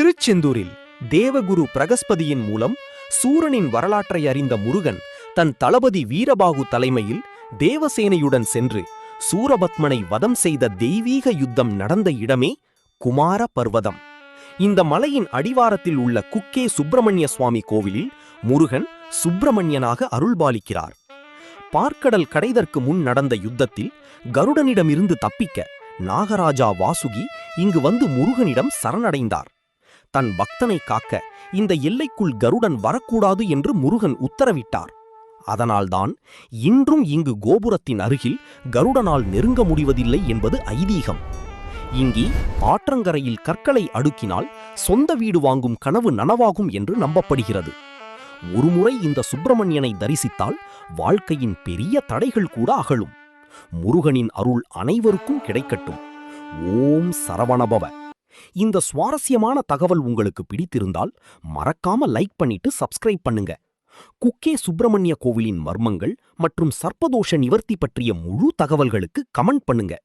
திருச்செந்தூரில் தேவகுரு பிரகஸ்பதியின் மூலம் சூரனின் வரலாற்றை அறிந்த முருகன் தன் தளபதி வீரபாகு தலைமையில் தேவசேனையுடன் சென்று சூரபத்மனை வதம் செய்த தெய்வீக யுத்தம் நடந்த இடமே குமார பர்வதம். இந்த மலையின் அடிவாரத்தில் உள்ள குக்கே சுப்பிரமணிய சுவாமி கோவிலில் முருகன் சுப்பிரமணியனாக அருள்பாலிக்கிறார். பார்க்கடல் கடைதற்கு முன் நடந்த யுத்தத்தில் கருடனிடமிருந்து தப்பிக்க நாகராஜா வாசுகி இங்கு வந்து முருகனிடம் சரணடைந்தார். தன் பக்தனை காக்க இந்த எல்லைக்குள் கருடன் வரக்கூடாது என்று முருகன் உத்தரவிட்டார். அதனால்தான் இன்றும் இங்கு கோபுரத்தின் அருகில் கருடனால் நெருங்க முடிவதில்லை என்பது ஐதீகம். இங்கே ஆற்றங்கரையில் கற்களை அடுக்கினால் சொந்த வீடு வாங்கும் கனவு நனவாகும் என்று நம்பப்படுகிறது. ஒருமுறை இந்த சுப்பிரமணியனை தரிசித்தால் வாழ்க்கையின் பெரிய தடைகள் கூட அகலும். முருகனின் அருள் அனைவருக்கும் கிடைக்கட்டும். ஓம் சரவணபவ. இந்த சுவாரஸ்யமான தகவல் உங்களுக்கு பிடித்திருந்தால் மறக்காம லைக் பண்ணிட்டு சப்ஸ்கிரைப் பண்ணுங்க. குக்கே சுப்பிரமணிய கோவிலின் மர்மங்கள் மற்றும் சர்ப்பதோஷ நிவர்த்தி பற்றிய முழு தகவல்களுக்கு கமெண்ட் பண்ணுங்க.